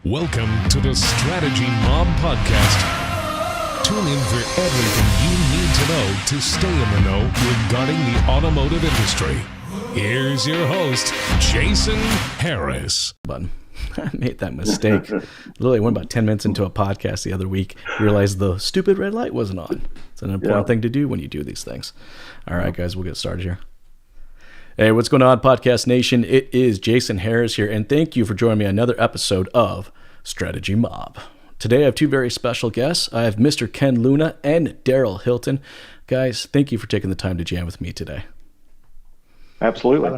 Welcome to the Strategy Mob Podcast. Tune in for everything you need to know to stay in the know regarding the automotive industry. Here's your host, Jason Harris. I made that mistake. Literally went about 10 minutes into a podcast the other week, realized the stupid red light wasn't on. It's an important thing to do when you do these things. All right, guys, we'll get started here. Hey, what's going on, Podcast Nation? It is Jason Harris here, and thank you for joining me on another episode of Strategy Mob. Today, I have two very special guests. I have Mr. Ken Luna and Darryl Hilton. Guys, thank you for taking the time to jam with me today. Absolutely.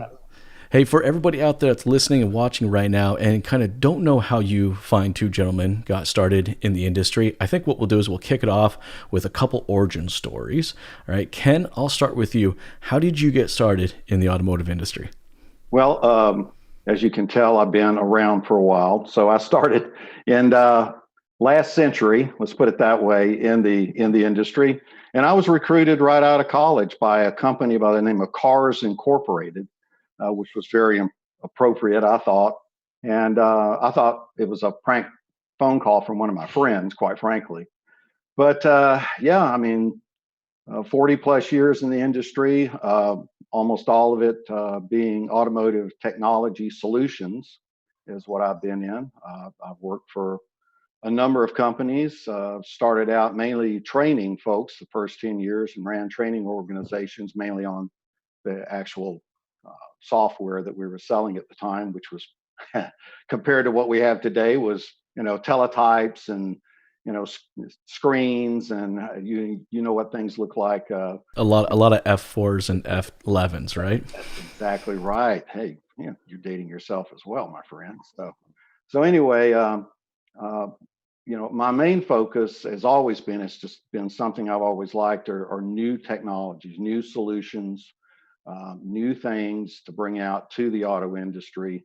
Hey, for everybody out there that's listening and watching right now and kind of don't know how you fine two gentlemen got started in the industry, I think what we'll do is we'll kick it off with a couple origin stories. All right, Ken, I'll start with you. How did you get started in the automotive industry? Well, as you can tell, I've been around for a while. So I started in last century, let's put it that way, in the industry. And I was recruited right out of college by a company by the name of Cars Incorporated. Which was very appropriate, I thought. And I thought it was a prank phone call from one of my friends, quite frankly. But 40 plus years in the industry, almost all of it being automotive technology solutions is what I've been in. I've worked for a number of companies, started out mainly training folks the first 10 years and ran training organizations mainly on the actual software that we were selling at the time, which was compared to what we have today was, teletypes and, screens and you know what things look like. A lot of F4s and F11s, right? That's exactly right. Hey, you're dating yourself as well, my friend. So anyway, my main focus has always been, it's just been something I've always liked are new technologies, new solutions, new things to bring out to the auto industry.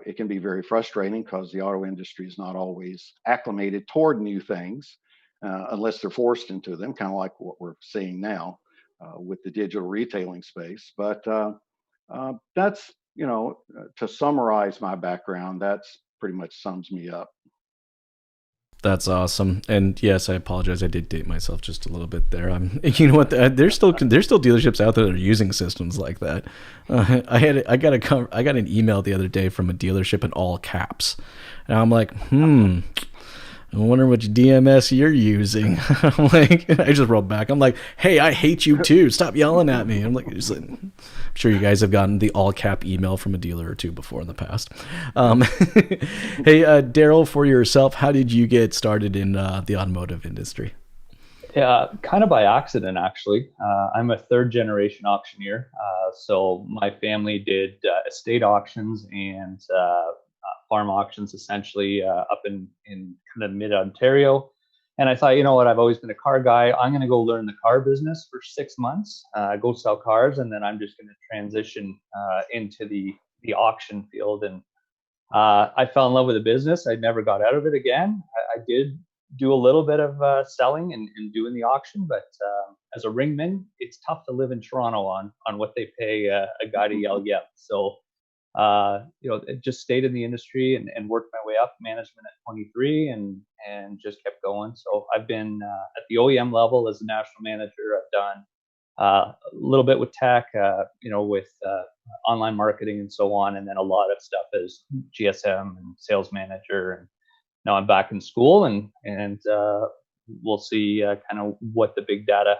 It can be very frustrating because the auto industry is not always acclimated toward new things unless they're forced into them, kind of like what we're seeing now with the digital retailing space. But that's, to summarize my background, that's pretty much sums me up. That's awesome. And yes, I apologize. I did date myself just a little bit there. You know what? There's still dealerships out there that are using systems like that. I got an email the other day from a dealership in all caps, and I'm like, I wonder which DMS you're using. I'm like, I just wrote back. I'm like, hey, I hate you too. Stop yelling at me. I'm sure you guys have gotten the all cap email from a dealer or two before in the past. Hey, Darryl, for yourself, how did you get started in the automotive industry? Yeah, kind of by accident, actually. I'm a third generation auctioneer. So my family did estate auctions and farm auctions, essentially up in kind of mid-Ontario. And I thought, you know what, I've always been a car guy. I'm going to go learn the car business for 6 months, go sell cars, and then I'm just going to transition into the auction field. And I fell in love with the business. I never got out of it again. I did do a little bit of selling and doing the auction, but as a ringman, it's tough to live in Toronto on what they pay a guy to yell yep. So just stayed in the industry and worked my way up management at 23 and just kept going. So I've been at the OEM level as a national manager. I've done a little bit with tech, with online marketing and so on, and then a lot of stuff as GSM and sales manager. And now I'm back in school and we'll see kind of what the big data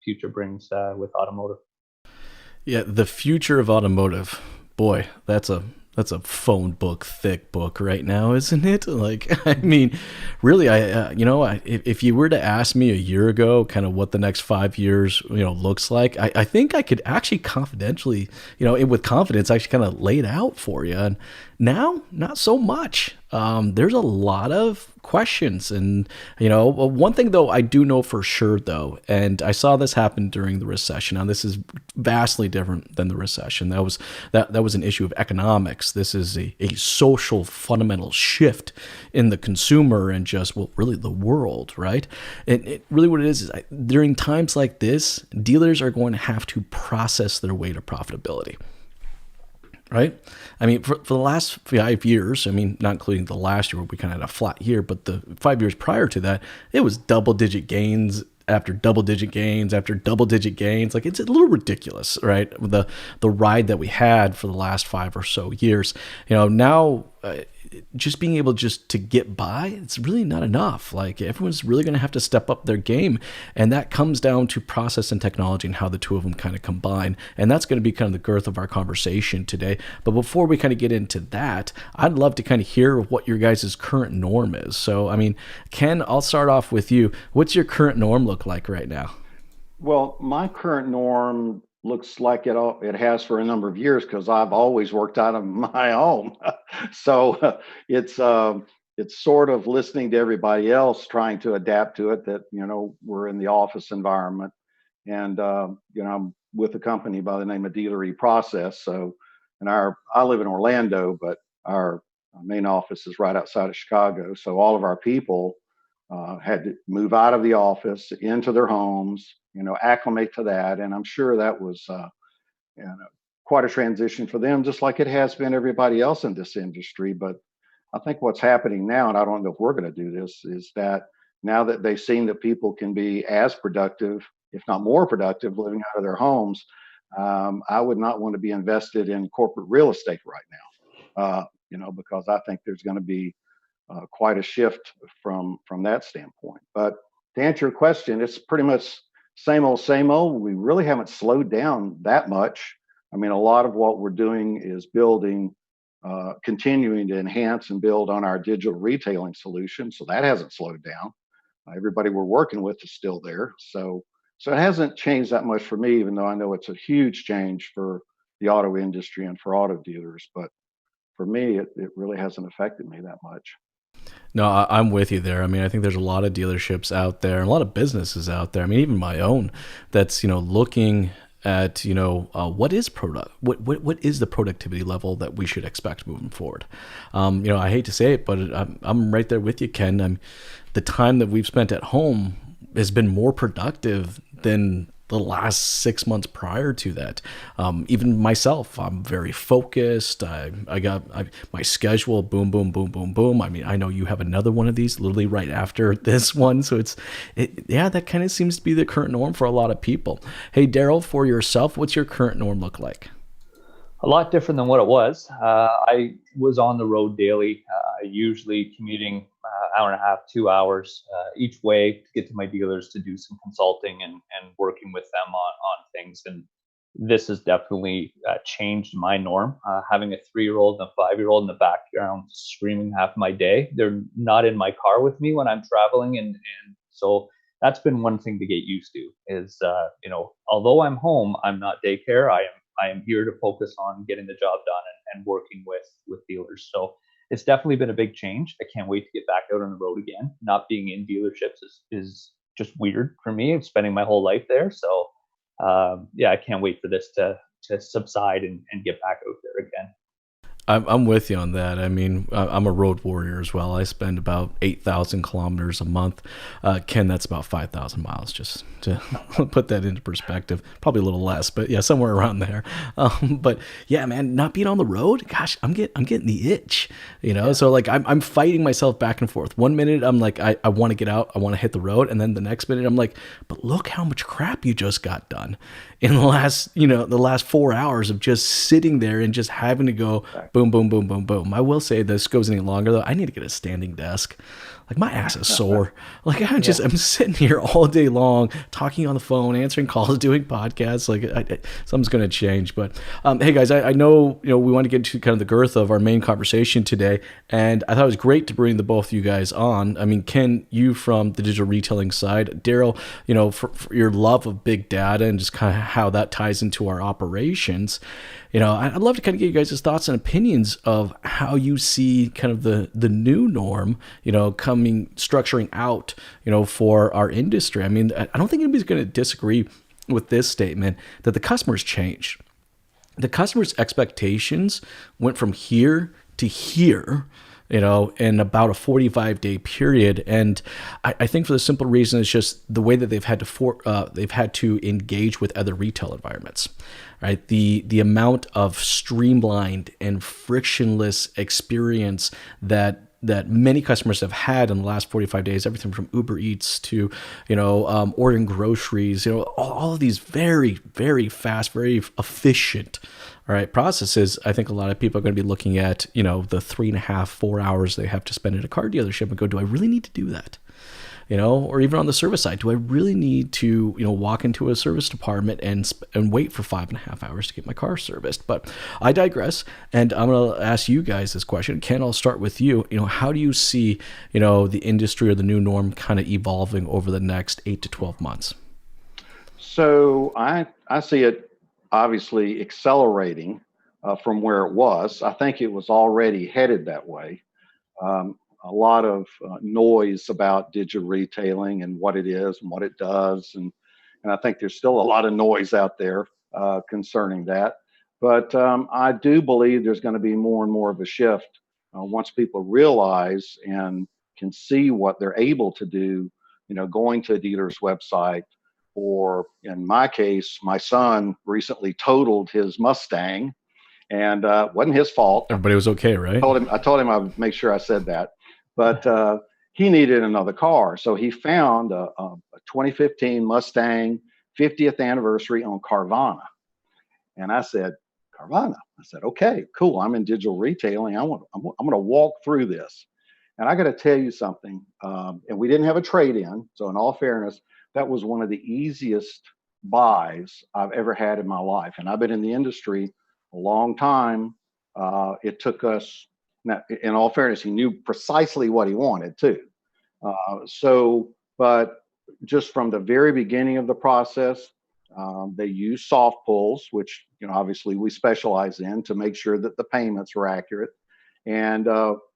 future brings with automotive. Yeah, the future of automotive. Boy, that's a phone book thick book right now, isn't it? Like, I mean, really, if you were to ask me a year ago, kind of what the next 5 years, looks like, I think I could actually confidentially, with confidence, actually kind of lay it out for you. And now, not so much. There's a lot of questions. And, one thing, though, I do know for sure, though, and I saw this happen during the recession. Now, this is vastly different than the recession. That was an issue of economics. This is a social fundamental shift in the consumer and just, really the world, right? And really what it is during times like this, dealers are going to have to process their way to profitability. right? I mean, for the last 5 years, I mean, not including the last year where we kind of had a flat year, but the 5 years prior to that, it was double-digit gains after double-digit gains after double-digit gains. Like, it's a little ridiculous, right? The ride that we had for the last 5 or so years. Now just being able just to get by, it's really not enough. Like, everyone's really going to have to step up their game, and that comes down to process and technology and how the two of them kind of combine. And that's going to be kind of the girth of our conversation today. But before we kind of get into that, I'd love to kind of hear what your guys' current norm is. So, I mean, Ken, I'll start off with you. What's your current norm look like right now? Well, my current norm looks like it has for a number of years because I've always worked out of my home. So it's sort of listening to everybody else, trying to adapt to it. That we're in the office environment, and I'm with a company by the name of Dealer E-Process. So, and I live in Orlando, but our main office is right outside of Chicago. So all of our people had to move out of the office into their homes, acclimate to that. And I'm sure that was quite a transition for them, just like it has been everybody else in this industry. But I think what's happening now, and I don't know if we're going to do this, is that now that they've seen that people can be as productive, if not more productive, living out of their homes, I would not want to be invested in corporate real estate right now, because I think there's going to be quite a shift from that standpoint. But to answer your question, it's pretty much same old, same old. We really haven't slowed down that much. I mean, a lot of what we're doing is building, continuing to enhance and build on our digital retailing solution. So that hasn't slowed down. Everybody we're working with is still there. So it hasn't changed that much for me, even though I know it's a huge change for the auto industry and for auto dealers. But for me, it really hasn't affected me that much. No, I'm with you there. I mean, I think there's a lot of dealerships out there, and a lot of businesses out there. I mean, even my own, that's looking at what is what is the productivity level that we should expect moving forward. I hate to say it, but I'm right there with you, Ken. The time that we've spent at home has been more productive than the last 6 months prior to that. Even myself, I'm very focused. I got my schedule, boom, boom, boom, boom, boom. I mean, I know you have another one of these literally right after this one. So that kind of seems to be the current norm for a lot of people. Hey, Darryl, for yourself, what's your current norm look like? A lot different than what it was. I was on the road daily, usually commuting hour and a half, 2 hours each way to get to my dealers to do some consulting and working with them on things. And this has definitely changed my norm. Having a 3-year-old and a 5-year-old in the background screaming half my day. They're not in my car with me when I'm traveling. And so that's been one thing to get used to is, although I'm home, I'm not daycare. I am here to focus on getting the job done and working with dealers. So it's definitely been a big change. I can't wait to get back out on the road again. Not being in dealerships is just weird for me. I'm spending my whole life there. So I can't wait for this to subside and get back out there again. I'm with you on that. I mean, I'm a road warrior as well. I spend about 8,000 kilometers a month. Ken, that's about 5,000 miles, just to put that into perspective. Probably a little less, but yeah, somewhere around there. But yeah, man, not being on the road, gosh, I'm getting the itch, Yeah. So like I'm fighting myself back and forth. 1 minute I'm like, I want to get out, I want to hit the road, and then the next minute I'm like, but look how much crap you just got done in the last 4 hours of just sitting there and just having to go boom, boom, boom, boom, boom. I will say this goes any longer though. I need to get a standing desk. Like my ass is sore. Like I'm sitting here all day long, talking on the phone, answering calls, doing podcasts. Like something's going to change. But hey guys, I know we want to get to kind of the girth of our main conversation today, and I thought it was great to bring the both of you guys on. I mean, Ken, you from the digital retailing side, Darryl, for your love of big data and just kind of how that ties into our operations. I'd love to kind of get you guys' thoughts and opinions of how you see kind of the new norm, structuring out, for our industry. I mean, I don't think anybody's going to disagree with this statement that the customer's changed. The customer's expectations went from here to here, in about a 45-day period. And I think for the simple reason it's just the way that they've had to engage with other retail environments, right? The amount of streamlined and frictionless experience that many customers have had in the last 45 days, everything from Uber Eats to, ordering groceries, all of these very, very fast, very efficient, all right, processes. I think a lot of people are going to be looking at, the 3.5, 4 hours they have to spend at a car dealership and go, do I really need to do that? Or even on the service side, do I really need to, walk into a service department and wait for 5.5 hours to get my car serviced? But I digress, and I'm going to ask you guys this question. Ken, I'll start with you. How do you see, the industry or the new norm kind of evolving over the next 8 to 12 months? So I see it obviously accelerating from where it was. I think it was already headed that way. A lot of noise about digital retailing and what it is and what it does. And I think there's still a lot of noise out there concerning that. But I do believe there's going to be more and more of a shift once people realize and can see what they're able to do, going to a dealer's website. Or in my case, my son recently totaled his Mustang, and wasn't his fault. Everybody was okay, right? I told him I would make sure I said that. But he needed another car. So he found a 2015 Mustang 50th anniversary on Carvana. And I said, Carvana? I said, okay, cool. I'm in digital retailing. I'm going to walk through this. And I got to tell you something. And we didn't have a trade-in. So in all fairness, that was one of the easiest buys I've ever had in my life. And I've been in the industry a long time. It took us, now, in all fairness, he knew precisely what he wanted too. But just from the very beginning of the process, they use soft pulls, which obviously we specialize in, to make sure that the payments were accurate. And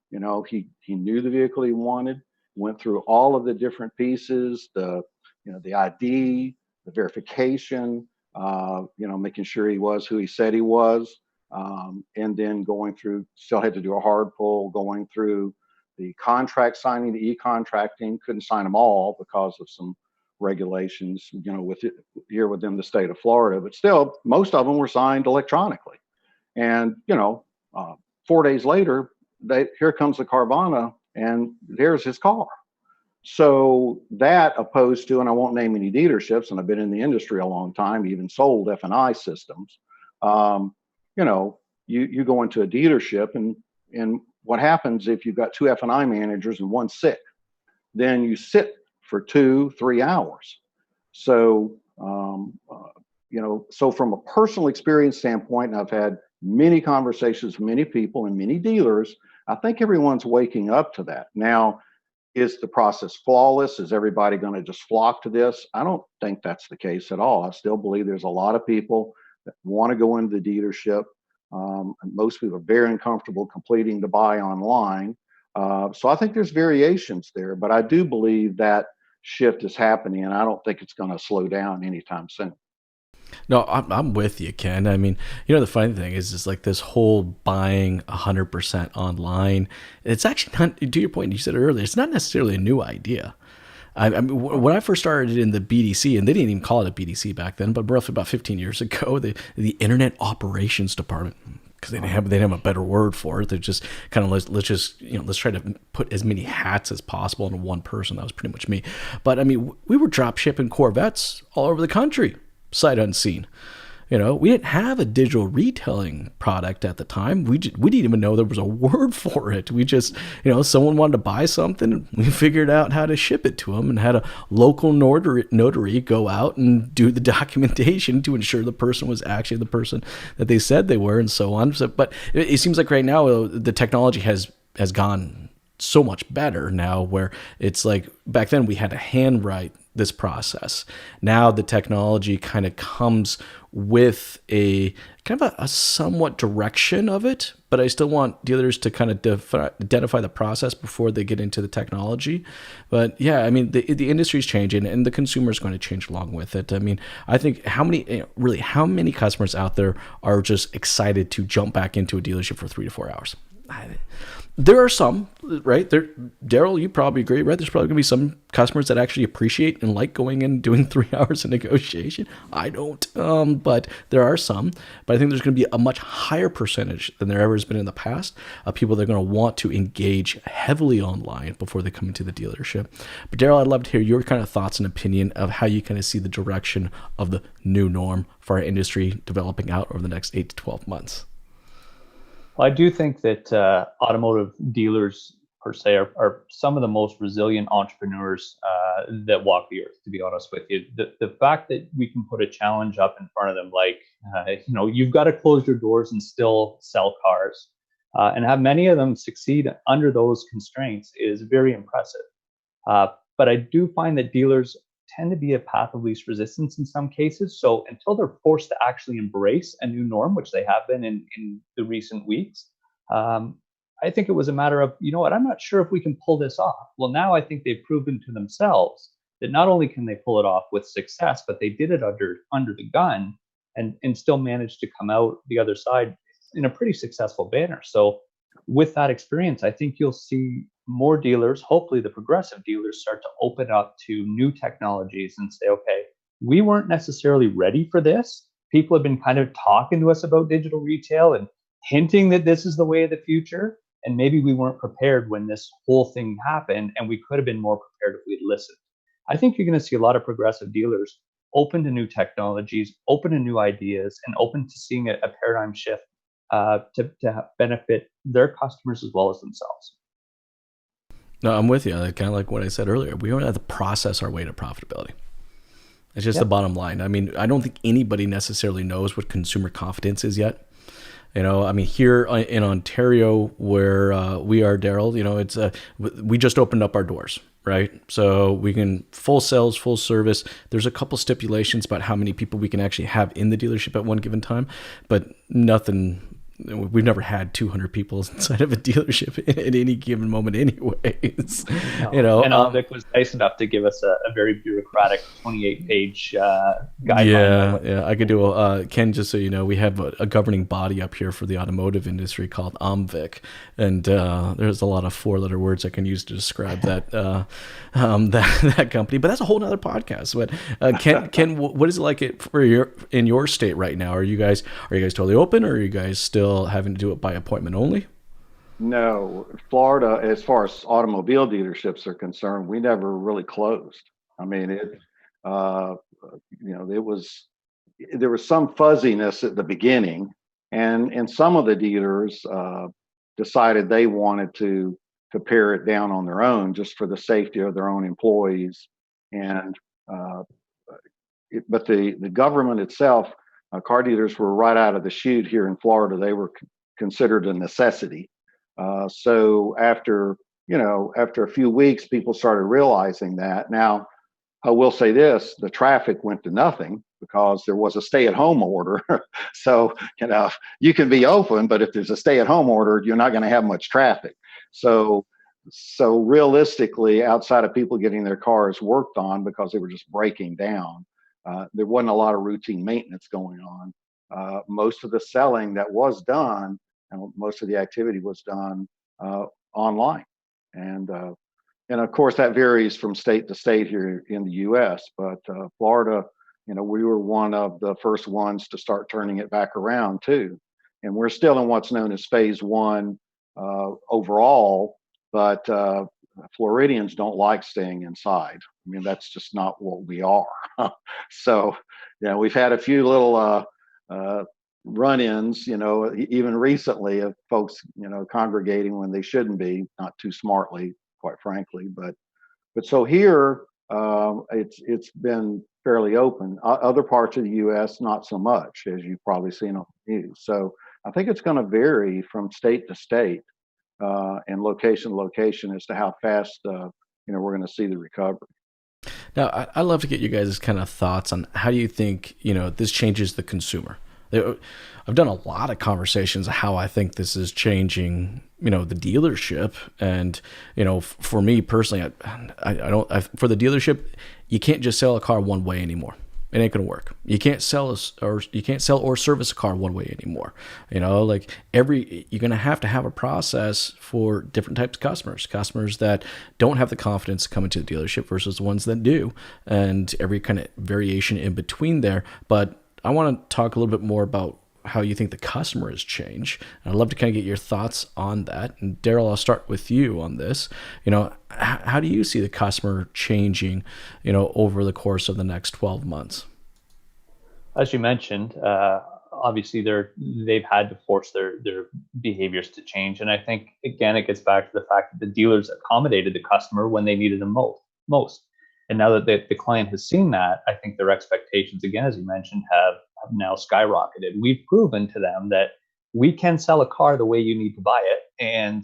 he knew the vehicle he wanted, went through all of the different pieces, the ID, the verification, making sure he was who he said he was. And then going through, still had to do a hard pull, going through the contract signing, the e-contracting, couldn't sign them all because of some regulations, here within the state of Florida, but still most of them were signed electronically. And, 4 days later, here comes the Carvana and there's his car. So that opposed to, and I won't name any dealerships, and I've been in the industry a long time, even sold F&I systems. You go into a dealership and what happens if you've got two F&I managers and one's sick? Then you sit for 2-3 hours. So, so from a personal experience standpoint, and I've had many conversations with many people and many dealers, I think everyone's waking up to that. Now, is the process flawless? Is everybody going to just flock to this? I don't think that's the case at all. I still believe there's a lot of people that want to go into the dealership. And most people are very uncomfortable completing the buy online. So I think there's variations there, but I do believe that shift is happening, and I don't think it's going to slow down anytime soon. No, I'm with you, Ken. I mean, the funny thing is like this whole buying 100% online. It's actually not, to your point, you said earlier, it's not necessarily a new idea. I mean, when I first started in the BDC, and they didn't even call it a BDC back then, but roughly about 15 years ago, the Internet Operations Department, because they didn't have a better word for it. They're just kind of let's try to put as many hats as possible into one person. That was pretty much me. But I mean, we were drop shipping Corvettes all over the country, sight unseen. We didn't have a digital retailing product at the time. We didn't even know there was a word for it. We just, someone wanted to buy something, we figured out how to ship it to them and had a local notary go out and do the documentation to ensure the person was actually the person that they said they were, and so on. But it seems like right now the technology has gone so much better now, where it's like back then we had to handwrite this process. Now the technology kind of comes with a kind of a somewhat direction of it, but I still want dealers to kind of identify the process before they get into the technology. But yeah, I mean, the industry is changing and the consumer is going to change along with it. I mean, I think how many customers out there are just excited to jump back into a dealership for 3 to 4 hours? There are some, right? Darryl, you probably agree, right? There's probably going to be some customers that actually appreciate and like going in and doing 3 hours of negotiation. I don't, but there are some. But I think there's going to be a much higher percentage than there ever has been in the past of people that are going to want to engage heavily online before they come into the dealership. But Darryl, I'd love to hear your kind of thoughts and opinion of how you kind of see the direction of the new norm for our industry developing out over the next 8 to 12 months. Well, I do think that automotive dealers per se are some of the most resilient entrepreneurs that walk the earth, to be honest with you. The fact that we can put a challenge up in front of them, like, you've got to close your doors and still sell cars, and have many of them succeed under those constraints is very impressive. But I do find that dealers tend to be a path of least resistance in some cases. So until they're forced to actually embrace a new norm, which they have been in the recent weeks, I think it was a matter of, I'm not sure if we can pull this off. Well, now I think they've proven to themselves that not only can they pull it off with success, but they did it under the gun and still managed to come out the other side in a pretty successful manner. So with that experience, I think you'll see more dealers, hopefully the progressive dealers, start to open up to new technologies and say, okay, we weren't necessarily ready for this. People have been kind of talking to us about digital retail and hinting that this is the way of the future. And maybe we weren't prepared when this whole thing happened, and we could have been more prepared if we'd listened. I think you're going to see a lot of progressive dealers open to new technologies, open to new ideas, and open to seeing a paradigm shift to benefit their customers as well as themselves. No, I'm with you. Kind of like what I said earlier. We don't have to process our way to profitability. It's just the bottom line. I mean, I don't think anybody necessarily knows what consumer confidence is yet. Here in Ontario, where we are, Darryl, it's we just opened up our doors, right? So we can full sales, full service. There's a couple stipulations about how many people we can actually have in the dealership at one given time, but nothing. We've never had 200 people inside of a dealership at any given moment anyways. No. And Vic was nice enough to give us a very bureaucratic 28-page guideline. Yeah. I could do Ken, just so you know, we have a governing body up here for the automotive industry called OMVIC. And there's a lot of 4-letter words I can use to describe that that company. But that's a whole nother podcast. But Ken, what is it like in your state right now? Are you guys totally open, or are you guys still having to do it by appointment only? No, Florida, as far as automobile dealerships are concerned, we never really closed. I mean, there was some fuzziness at the beginning, and some of the dealers decided they wanted to pare it down on their own just for the safety of their own employees. And but the government itself, car dealers were right out of the chute here in Florida. They were considered a necessity. So after a few weeks, people started realizing that. Now, I will say this: the traffic went to nothing because there was a stay-at-home order. So you can be open, but if there's a stay-at-home order, you're not going to have much traffic. So realistically, outside of people getting their cars worked on because they were just breaking down, there wasn't a lot of routine maintenance going on. Most of the selling that was done and most of the activity was done online. And of course, that varies from state to state here in the U.S. But Florida, we were one of the first ones to start turning it back around too. And we're still in what's known as phase 1 overall, but Floridians don't like staying inside. I mean, that's just not what we are. So, we've had a few little run-ins, even recently, of folks, congregating when they shouldn't be, not too smartly, quite frankly. But so here, it's been fairly open. Other parts of the U.S., not so much, as you've probably seen on the news. So I think it's going to vary from state to state and location to location as to how fast we're going to see the recovery. Now, I'd love to get you guys' kind of thoughts on how do you think this changes the consumer. I've done a lot of conversations of how I think this is changing, the dealership. And, for me personally, I don't, for the dealership, you can't just sell a car one way anymore. It ain't gonna work. You can't sell or service a car one way anymore. Like you're gonna have to have a process for different types of customers that don't have the confidence to come into the dealership versus the ones that do, and every kind of variation in between there. But I want to talk a little bit more about how you think the customer has changed. And I'd love to kind of get your thoughts on that. And Darryl, I'll start with you on this. How do you see the customer changing, over the course of the next 12 months? As you mentioned, obviously they've had to force their behaviors to change. And I think, again, it gets back to the fact that the dealers accommodated the customer when they needed them most. And now that the client has seen that, I think their expectations, again, as you mentioned, have now skyrocketed. We've proven to them that we can sell a car the way you need to buy it, and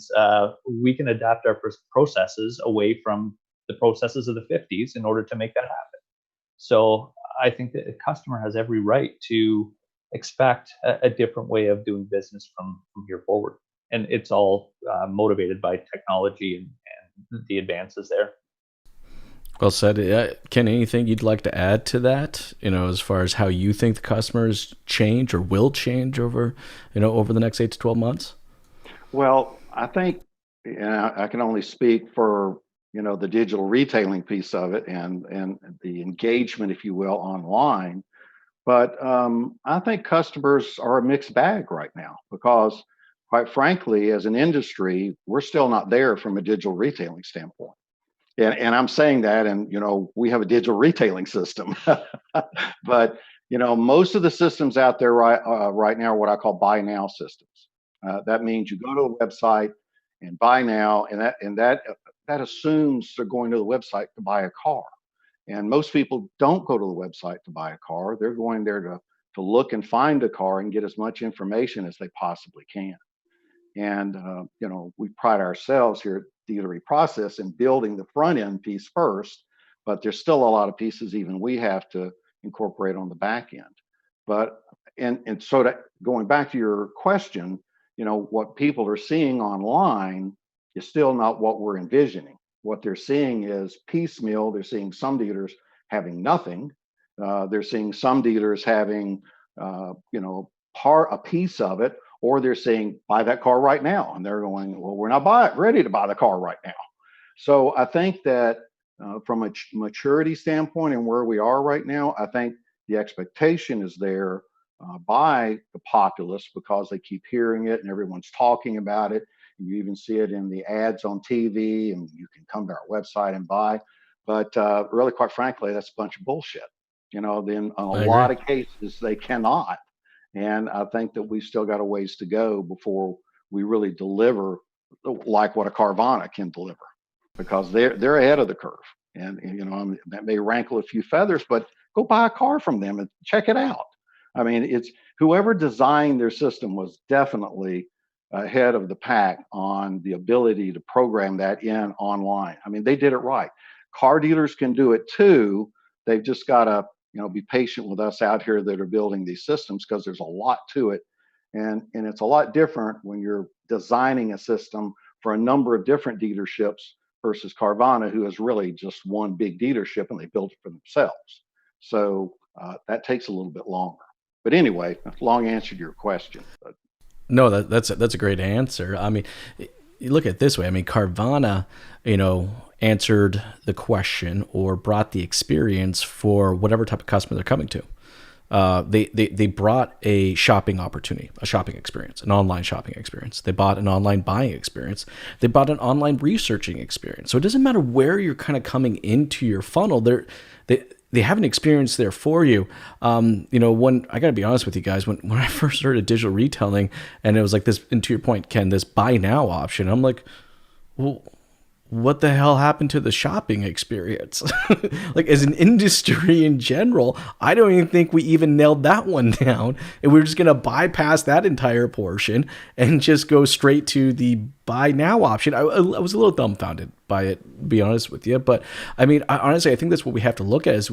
we can adapt our processes away from the processes of the 50s in order to make that happen. So I think that the customer has every right to expect a different way of doing business from here forward. And it's all motivated by technology and the advances there. Well said. Ken, anything you'd like to add to that, as far as how you think the customers change or will change over the next 8 to 12 months? Well, I think, I can only speak for, the digital retailing piece of it and the engagement, if you will, online. But I think customers are a mixed bag right now because, quite frankly, as an industry, we're still not there from a digital retailing standpoint. And I'm saying that, and we have a digital retailing system, but most of the systems out there right now are what I call buy now systems. That means you go to the website and buy now, and that assumes they're going to the website to buy a car. And most people don't go to the website to buy a car; they're going there to look and find a car and get as much information as they possibly can. And we pride ourselves here at Dealery Process in building the front end piece first, but there's still a lot of pieces even we have to incorporate on the back end. But and so that going back to your question, what people are seeing online is still not what we're envisioning. What they're seeing is piecemeal. They're seeing some dealers having nothing. They're seeing some dealers having a piece of it, or they're saying, buy that car right now. And they're going, well, we're not ready to buy the car right now. So I think that from a maturity standpoint and where we are right now, I think the expectation is there by the populace because they keep hearing it and everyone's talking about it. And you even see it in the ads on TV, and you can come to our website and buy. But really, quite frankly, that's a bunch of bullshit. Then in a lot of cases, they cannot. And I think that we've still got a ways to go before we really deliver like what a Carvana can deliver, because they're ahead of the curve. And that may rankle a few feathers, but go buy a car from them and check it out. I mean, it's whoever designed their system was definitely ahead of the pack on the ability to program that in online. I mean, they did it right. Car dealers can do it too. They've just got to be patient with us out here that are building these systems, because there's a lot to it. And it's a lot different when you're designing a system for a number of different dealerships versus Carvana, who is really just one big dealership and they built it for themselves. So that takes a little bit longer. But anyway, long answer to your question. But. No, that's a great answer. I mean, you look at it this way. I mean, Carvana, answered the question or brought the experience for whatever type of customer they're coming to. They brought a shopping opportunity, a shopping experience, an online shopping experience. They bought an online buying experience. They bought an online researching experience. So it doesn't matter where you're kind of coming into your funnel. They have an experience there for you. When I got to be honest with you guys, when I first started digital retailing, and it was like this, and to your point, Ken, this buy now option, I'm like, well, what the hell happened to the shopping experience? Like, as an industry in general, I don't even think we even nailed that one down. And we're just going to bypass that entire portion and just go straight to the buy now option. I was a little dumbfounded by it, to be honest with you. But I mean, honestly, I think that's what we have to look at is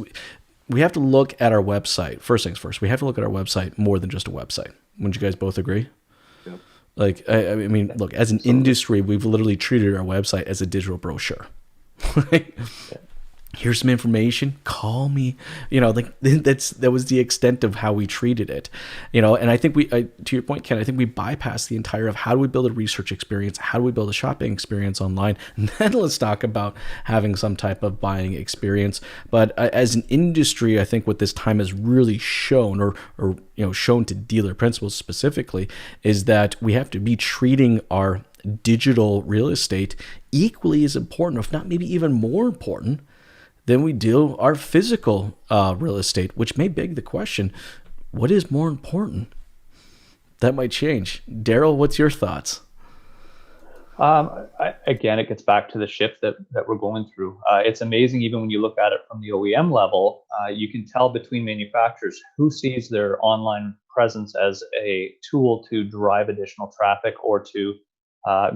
we have to look at our website. First things first, we have to look at our website more than just a website. Wouldn't you guys both agree? Yep. Like, I mean, look, as an industry, we've literally treated our website as a digital brochure. here's some information, call me, like that was the extent of how we treated it, and I think to your point, Ken, I think we bypassed the entire of how do we build a research experience, how do we build a shopping experience online, and then let's talk about having some type of buying experience. But as an industry, I think what this time has really shown, or shown to dealer principals specifically, is that we have to be treating our digital real estate equally as important, if not maybe even more important, than we do our physical real estate, which may beg the question, what is more important? That might change. Darryl, what's your thoughts? Again, it gets back to the shift that we're going through. It's amazing, even when you look at it from the OEM level, you can tell between manufacturers who sees their online presence as a tool to drive additional traffic or to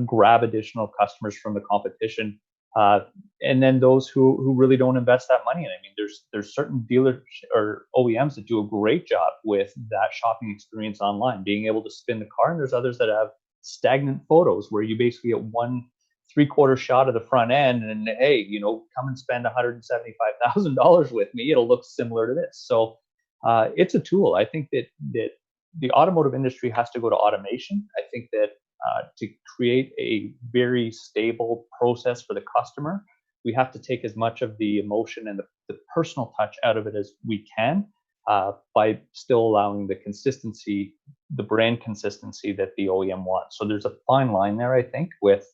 grab additional customers from the competition. And then those who really don't invest that money in. I mean, there's certain dealers or OEMs that do a great job with that shopping experience online, being able to spin the car. And there's others that have stagnant photos where you basically get 1/3 shot of the front end, and hey, come and spend $175,000 with me. It'll look similar to this. So it's a tool. I think that the automotive industry has to go to automation. I think that to create a very stable process for the customer, we have to take as much of the emotion and the personal touch out of it as we can, by still allowing the consistency, the brand consistency that the OEM wants. So there's a fine line there, I think, with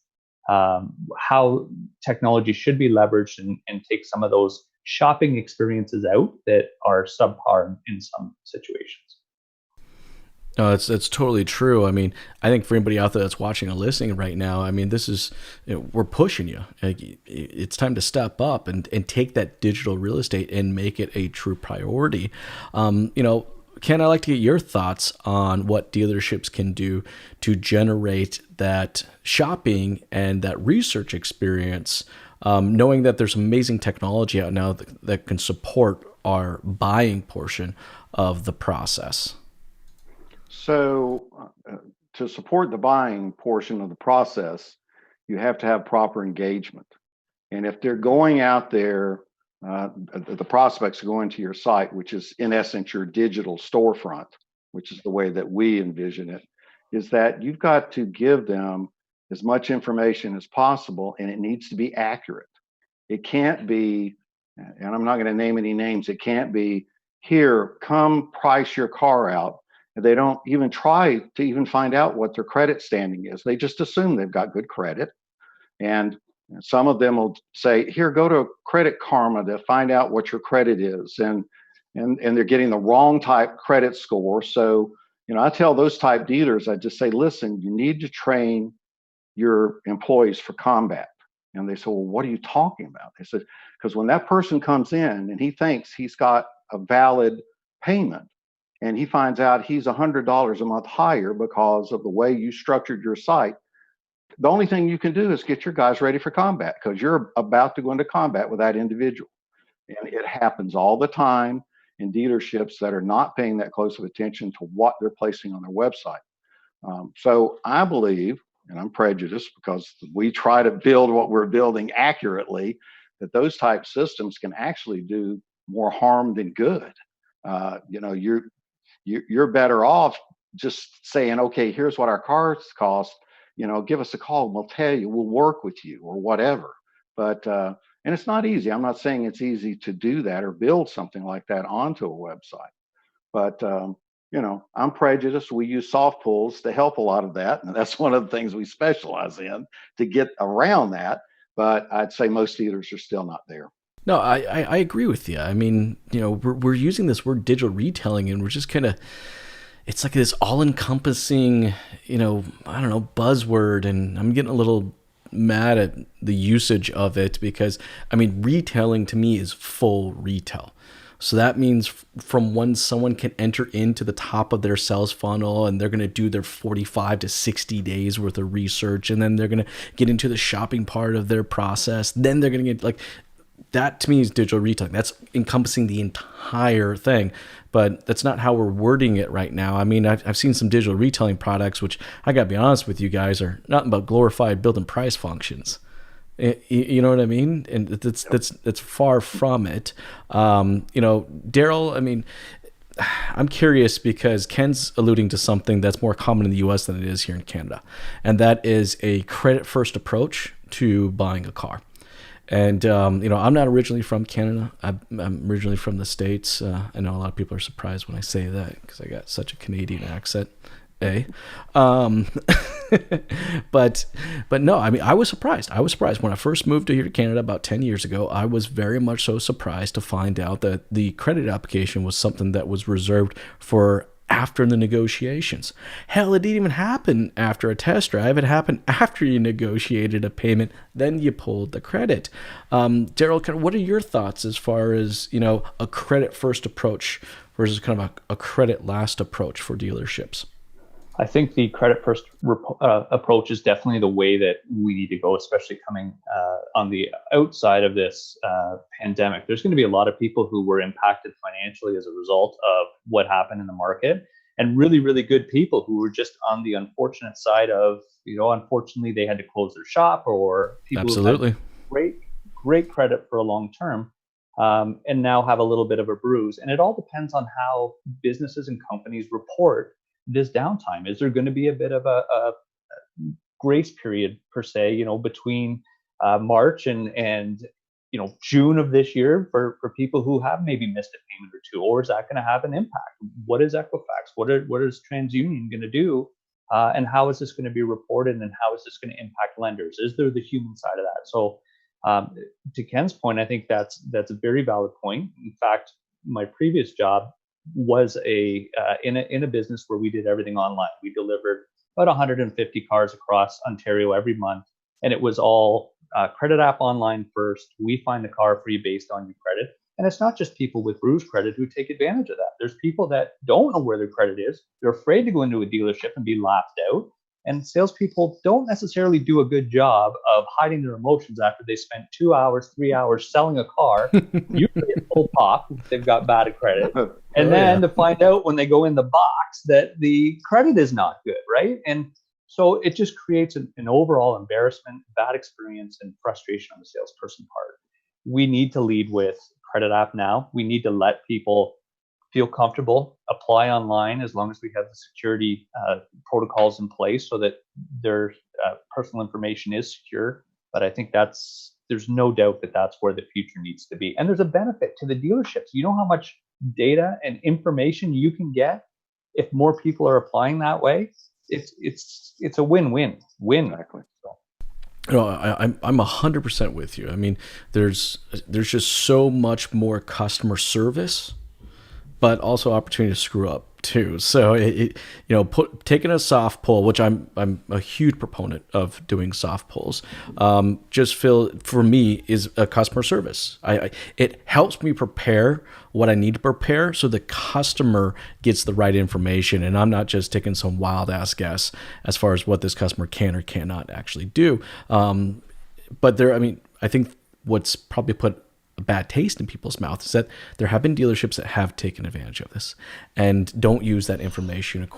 how technology should be leveraged and take some of those shopping experiences out that are subpar in some situations. No, that's totally true. I mean, I think for anybody out there that's watching or listening right now, I mean, this is, we're pushing you. Like, it's time to step up and take that digital real estate and make it a true priority. Ken, I'd like to get your thoughts on what dealerships can do to generate that shopping and that research experience, knowing that there's amazing technology out now that can support our buying portion of the process. So to support the buying portion of the process, you have to have proper engagement. And if they're going out there, the prospects are going to your site, which is in essence your digital storefront, which is the way that we envision it, is that you've got to give them as much information as possible, and it needs to be accurate. It can't be, and I'm not going to name any names, it can't be, here, come price your car out. They don't even try to even find out what their credit standing is. They just assume they've got good credit. And some of them will say, here, go to Credit Karma to find out what your credit is. And they're getting the wrong type credit score. So, I tell those type dealers, I just say, listen, you need to train your employees for combat. And they say, well, what are you talking about? They said, because when that person comes in and he thinks he's got a valid payment, and he finds out he's $100 a month higher because of the way you structured your site, the only thing you can do is get your guys ready for combat, because you're about to go into combat with that individual. And it happens all the time in dealerships that are not paying that close of attention to what they're placing on their website. So I believe, and I'm prejudiced because we try to build what we're building accurately, that those type systems can actually do more harm than good. You're better off just saying, okay, here's what our cars cost, give us a call and we'll tell you, we'll work with you or whatever. But, and it's not easy. I'm not saying it's easy to do that or build something like that onto a website. But, I'm prejudiced. We use soft pulls to help a lot of that. And that's one of the things we specialize in to get around that. But I'd say most dealers are still not there. No, I agree with you. I mean, we're using this word digital retailing, and we're just kind of, it's like this all-encompassing, buzzword, and I'm getting a little mad at the usage of it because, retailing to me is full retail. So that means from when someone can enter into the top of their sales funnel and they're going to do their 45 to 60 days worth of research, and then they're going to get into the shopping part of their process. Then they're going to get that to me is digital retailing. That's encompassing the entire thing, but that's not how we're wording it right now. I've seen some digital retailing products, which I got to be honest with you guys, are nothing but glorified build and price functions. You know what I mean? And that's far from it. Darryl, I mean, I'm curious because Ken's alluding to something that's more common in the US than it is here in Canada. And that is a credit first approach to buying a car. And, I'm not originally from Canada. I'm originally from the States. I know a lot of people are surprised when I say that because I got such a Canadian accent. But no, I mean, I was surprised. When I first moved to here to Canada about 10 years ago. I was very much so surprised to find out that the credit application was something that was reserved for after the negotiations. Hell, it didn't even happen after a test drive. It happened after you negotiated a payment, then you pulled the credit. Darryl, what are your thoughts as far as, a credit first approach versus kind of a credit last approach for dealerships? I think the credit first approach is definitely the way that we need to go, especially coming on the outside of this pandemic. There's going to be a lot of people who were impacted financially as a result of what happened in the market, and really, really good people who were just on the unfortunate side of, unfortunately they had to close their shop, or people Absolutely. who had great credit for a long term and now have a little bit of a bruise. And it all depends on how businesses and companies report this downtime. Is there going to be a bit of a grace period per se, between March and June of this year for people who have maybe missed a payment or two, or is that going to have an impact? What is Equifax? What is TransUnion going to do? And how is this going to be reported? And how is this going to impact lenders? Is there the human side of that? So to Ken's point, I think that's a very valid point. In fact, my previous job was in a business where we did everything online. We delivered about 150 cars across Ontario every month, and it was all credit app online first. We find the car for you based on your credit, and it's not just people with bruised credit who take advantage of that. There's people that don't know where their credit is. They're afraid to go into a dealership and be laughed out. And salespeople don't necessarily do a good job of hiding their emotions after they spent 2 hours, 3 hours selling a car, usually at full pop if they've got bad credit. And then to find out when they go in the box that the credit is not good, right? And so it just creates an overall embarrassment, bad experience, and frustration on the salesperson part. We need to lead with credit app now. We need to let people feel comfortable, apply online as long as we have the security protocols in place so that their personal information is secure. But I think there's no doubt that that's where the future needs to be. And there's a benefit to the dealerships. You know how much data and information you can get if more people are applying that way? It's a win-win. Exactly. No, I'm 100% with you. I mean, there's just so much more customer service, but also opportunity to screw up too. So taking a soft pull, which I'm a huge proponent of doing soft pulls, for me is a customer service. It helps me prepare what I need to prepare so the customer gets the right information, and I'm not just taking some wild ass guess as far as what this customer can or cannot actually do. But I think what's probably put a bad taste in people's mouths is that there have been dealerships that have taken advantage of this and don't use that information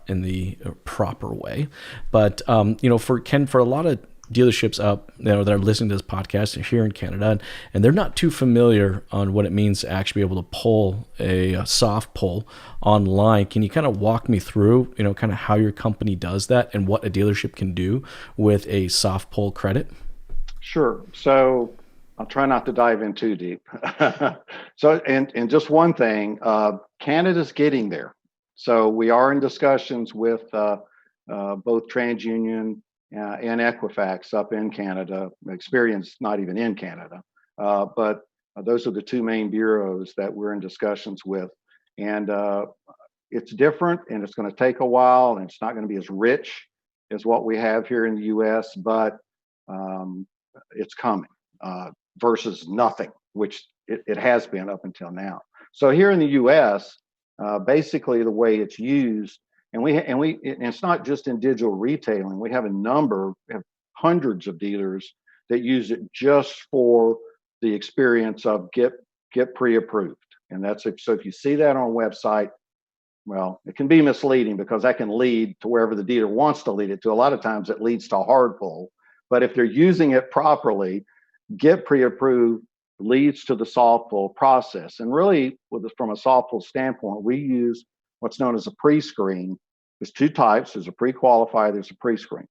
in the proper way. But for a lot of dealerships that are listening to this podcast here in Canada, and they're not too familiar on what it means to actually be able to pull a soft pull online. Can you kind of walk me through, kind of how your company does that and what a dealership can do with a soft pull credit? Sure. So I'll try not to dive in too deep. So, and just one thing, Canada's getting there. So we are in discussions with both TransUnion and Equifax up in Canada. Experience not even in Canada, but those are the two main bureaus that we're in discussions with. And it's different, and it's going to take a while, and it's not going to be as rich as what we have here in the U.S., but it's coming. Versus nothing, which it has been up until now. So here in the U.S., basically the way it's used, and it's not just in digital retailing. We have hundreds of dealers that use it just for the experience of get pre-approved, and that's it. So if you see that on a website, well, it can be misleading because that can lead to wherever the dealer wants to lead it to. A lot of times it leads to a hard pull. But if they're using it properly, get pre-approved leads to the soft pull process. And really, from a soft pull standpoint, we use what's known as a pre-screen. There's two types. There's a pre-qualify, there's a pre-screen.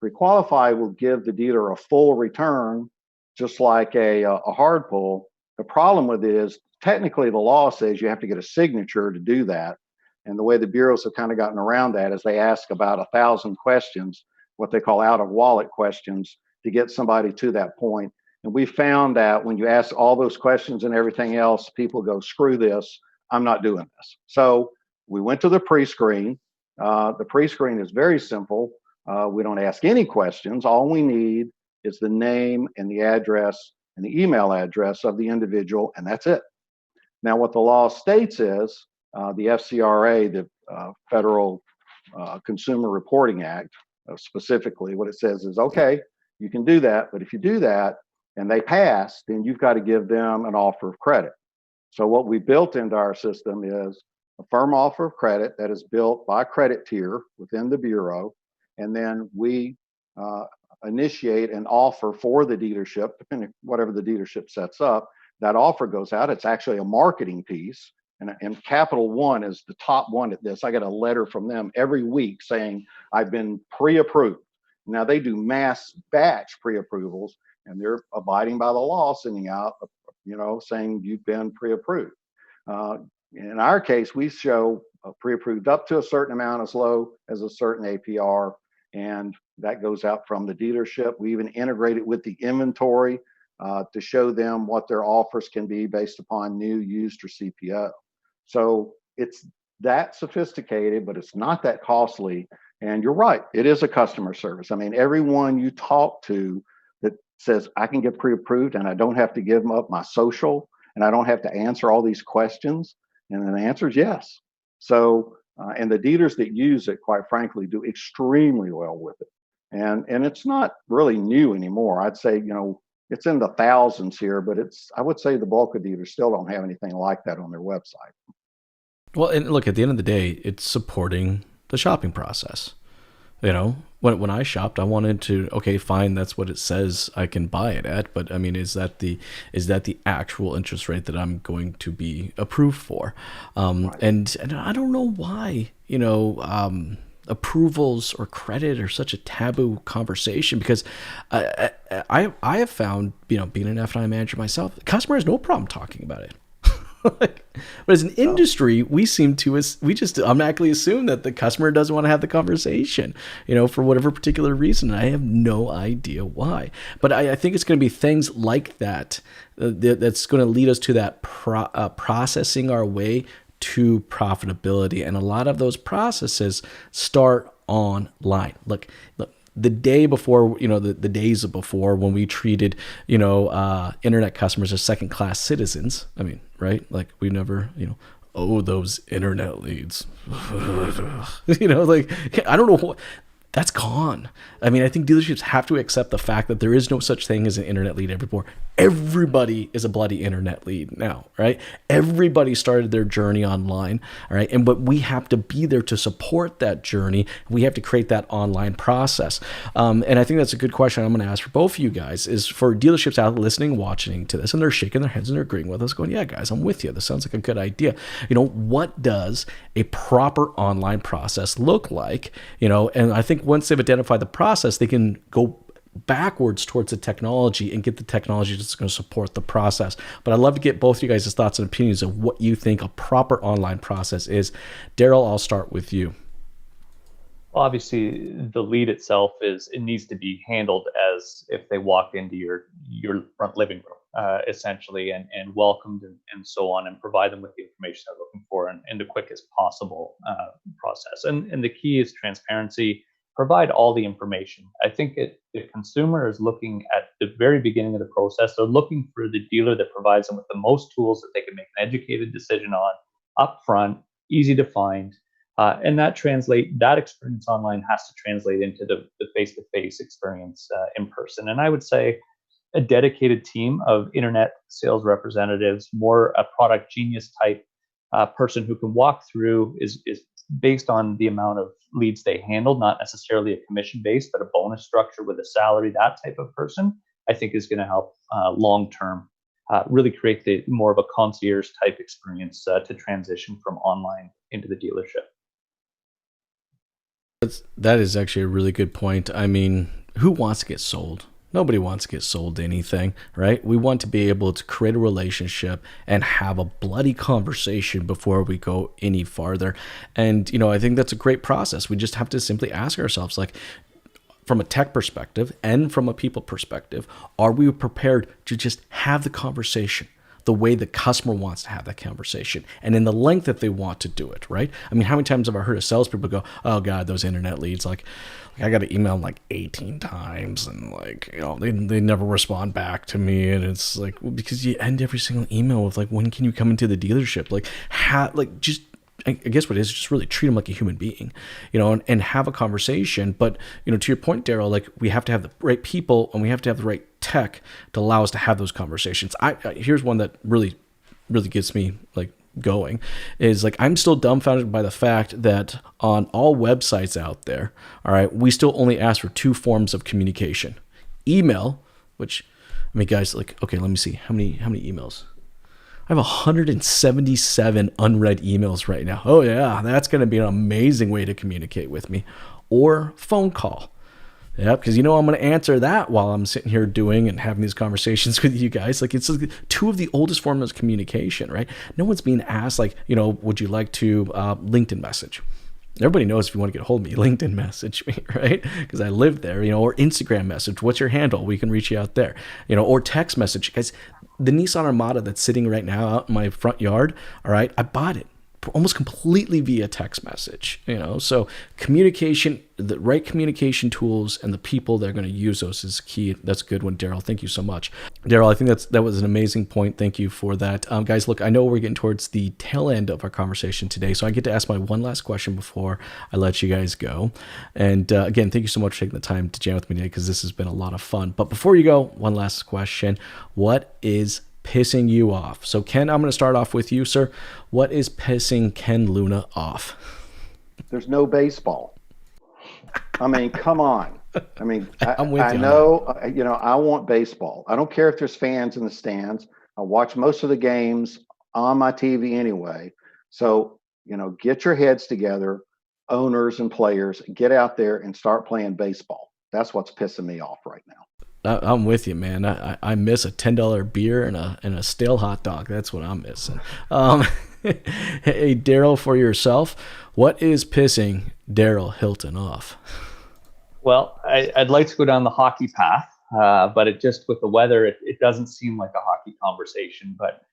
Pre-qualify will give the dealer a full return, just like a hard pull. The problem with it is technically the law says you have to get a signature to do that. And the way the bureaus have kind of gotten around that is they ask about 1,000 questions, what they call out of wallet questions, to get somebody to that point. And we found that when you ask all those questions and everything else, people go, screw this, I'm not doing this. So we went to the pre-screen. The pre-screen is very simple. We don't ask any questions. All we need is the name and the address and the email address of the individual, and that's it. Now, what the law states is the FCRA, the Federal Consumer Reporting Act, specifically, what it says is, okay, you can do that, but if you do that and they pass, then you've got to give them an offer of credit. So what we built into our system is a firm offer of credit that is built by credit tier within the bureau, and then we initiate an offer for the dealership, depending whatever the dealership sets up. That offer goes out. It's actually a marketing piece, and Capital One is the top one at this. I get a letter from them every week saying I've been pre-approved. Now they do mass batch pre-approvals, and they're abiding by the law, sending out, saying you've been pre-approved. In our case, we show pre-approved up to a certain amount as low as a certain APR, and that goes out from the dealership. We even integrate it with the inventory to show them what their offers can be based upon new, used, or CPO. So it's that sophisticated, but it's not that costly. And you're right, it is a customer service. I mean, everyone you talk to that says, I can get pre-approved and I don't have to give them up my social and I don't have to answer all these questions. And then the answer is yes. So, and the dealers that use it, quite frankly, do extremely well with it. And it's not really new anymore. I'd say, it's in the thousands here, but I would say the bulk of dealers still don't have anything like that on their website. Well, and look, at the end of the day, it's supporting the shopping process. When I shopped, I wanted to, okay, fine, that's what it says I can buy it at, but I mean, is that the actual interest rate that I'm going to be approved for? Right. And I don't know why, approvals or credit are such a taboo conversation, because I have found, being an F&I manager myself, the customer has no problem talking about it. But as an industry, we just automatically assume that the customer doesn't want to have the conversation, for whatever particular reason. I have no idea why. But I think it's going to be things like that that's going to lead us to that processing our way to profitability. And a lot of those processes start online. Look, the day before, the days before, when we treated, internet customers as second-class citizens. I mean, right? Like, we never, those internet leads. I don't know. That's gone. I mean, I think dealerships have to accept the fact that there is no such thing as an internet lead anymore. Everybody is a bloody internet lead now, right? Everybody started their journey online, all right? But we have to be there to support that journey. We have to create that online process. And I think that's a good question I'm going to ask for both of you guys, is for dealerships out listening, watching to this, and they're shaking their heads and they're agreeing with us, going, yeah, guys, I'm with you. This sounds like a good idea. What does a proper online process look like? And I think once they've identified the process, they can go backwards towards the technology and get the technology that's going to support the process. But I'd love to get both of you guys' thoughts and opinions of what you think a proper online process is. Darryl, I'll start with you. Well, obviously, the lead itself it needs to be handled as if they walked into your front living room, essentially, and welcomed and so on, and provide them with the information they're looking for in the quickest possible process. And the key is transparency. Provide all the information. I think the consumer is looking at the very beginning of the process. They're looking for the dealer that provides them with the most tools that they can make an educated decision on, upfront, easy to find. And that experience online has to translate into the face-to-face experience in person. And I would say a dedicated team of internet sales representatives, more a product genius type person who can walk through, is based on the amount of leads they handled, not necessarily a commission based, but a bonus structure with a salary, that type of person, I think is going to help long term really create the more of a concierge type experience to transition from online into the dealership. That is actually a really good point. I mean, who wants to get sold? Nobody wants to get sold anything, right? We want to be able to create a relationship and have a bloody conversation before we go any farther. And, I think that's a great process. We just have to simply ask ourselves, like, from a tech perspective and from a people perspective, are we prepared to just have the conversation the way the customer wants to have that conversation and in the length that they want to do it, right? I mean, how many times have I heard of salespeople go, oh God, those internet leads, like I got to email them like 18 times and they never respond back to me. And it's like, well, because you end every single email with like, when can you come into the dealership? Just I guess what it is, just really treat them like a human being, and have a conversation. But, to your point, Darryl, like we have to have the right people and we have to have the right tech to allow us to have those conversations. Here's one that really, really gets me like going is like, I'm still dumbfounded by the fact that on all websites out there, all right, we still only ask for two forms of communication. Email, which, I mean, guys, like, okay, let me see how many emails. I have 177 unread emails right now. Oh yeah, that's going to be an amazing way to communicate with me. Or phone call. Yeah, because I'm going to answer that while I'm sitting here doing and having these conversations with you guys. Like it's like two of the oldest forms of communication, right? No one's being asked like, would you like to LinkedIn message? Everybody knows if you want to get a hold of me, LinkedIn message me, right? Because I live there, or Instagram message. What's your handle? We can reach you out there, or text message. Guys, the Nissan Armada that's sitting right now out in my front yard, all right, I bought it almost completely via text message, so communication, the right communication tools and the people that are going to use those is key. That's a good one, Darryl. Thank you so much. Darryl, I think that was an amazing point. Thank you for that. Guys, look, I know we're getting towards the tail end of our conversation today, so I get to ask my one last question before I let you guys go. And again, thank you so much for taking the time to jam with me today because this has been a lot of fun. But before you go, one last question. What is pissing you off? So Ken, I'm going to start off with you, sir. What is pissing Ken Luna off? There's no baseball. I mean, come on. I mean, I'm with you. I know, I want baseball. I don't care if there's fans in the stands. I watch most of the games on my TV anyway. So, get your heads together, owners and players, get out there and start playing baseball. That's what's pissing me off right now. I'm with you, man. I miss a $10 beer and a stale hot dog. That's what I'm missing. Hey, Darryl, for yourself, what is pissing Darryl Hilton off? Well, I'd like to go down the hockey path, but it just with the weather, it doesn't seem like a hockey conversation. But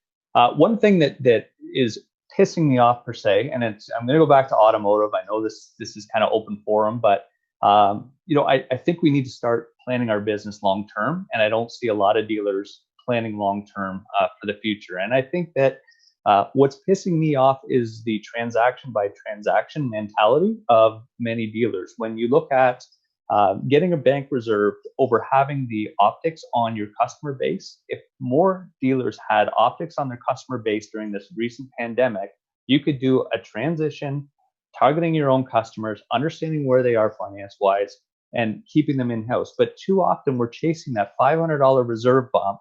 one thing that is pissing me off per se, and I'm going to go back to automotive. I know this is kind of open forum, but I think we need to start planning our business long term, and I don't see a lot of dealers planning long term for the future. And I think that what's pissing me off is the transaction by transaction mentality of many dealers. When you look at getting a bank reserved over having the optics on your customer base, if more dealers had optics on their customer base during this recent pandemic, you could do a transition targeting your own customers, understanding where they are finance-wise, and keeping them in-house. But too often we're chasing that $500 reserve bump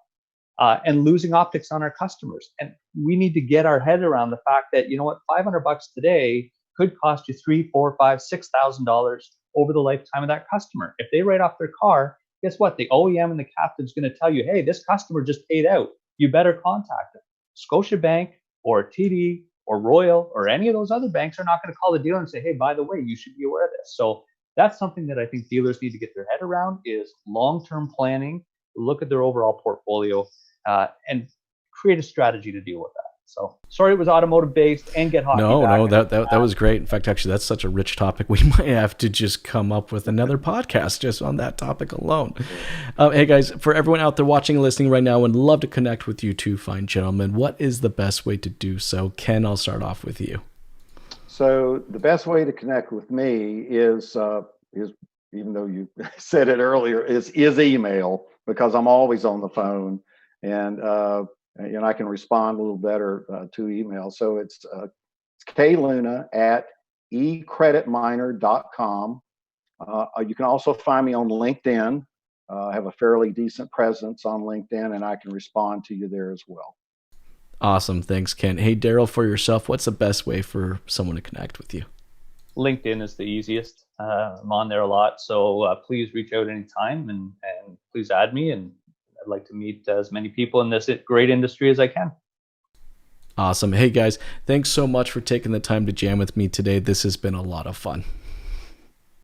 and losing optics on our customers. And we need to get our head around the fact that, $500 today could cost you $3,000, $4,000, $5,000, $6,000 over the lifetime of that customer. If they write off their car, guess what? The OEM and the captain's going to tell you, hey, this customer just paid out. You better contact them. Scotiabank or TD or Royal or any of those other banks are not going to call the dealer and say, hey, by the way, you should be aware of this. So that's something that I think dealers need to get their head around is long-term planning, look at their overall portfolio, and create a strategy to deal with that. So sorry it was automotive based and get hockey back. That was great. In fact, actually, that's such a rich topic. We might have to just come up with another podcast just on that topic alone. Hey guys, for everyone out there watching and listening right now, I would love to connect with you two fine gentlemen. What is the best way to do so? Ken, I'll start off with you. So the best way to connect with me is even though you said it earlier, is email, because I'm always on the phone, and I can respond a little better to email. So it's kluna ecreditminer.com. You can also find me on LinkedIn. I have a fairly decent presence on LinkedIn, and I can respond to you there as well. Awesome. Thanks, Ken. Hey, Darryl, for yourself, what's the best way for someone to connect with you? LinkedIn is the easiest. I'm on there a lot, so please reach out anytime and please add me. And I'd like to meet as many people in this great industry as I can. Awesome. Hey, guys, thanks so much for taking the time to jam with me today. This has been a lot of fun.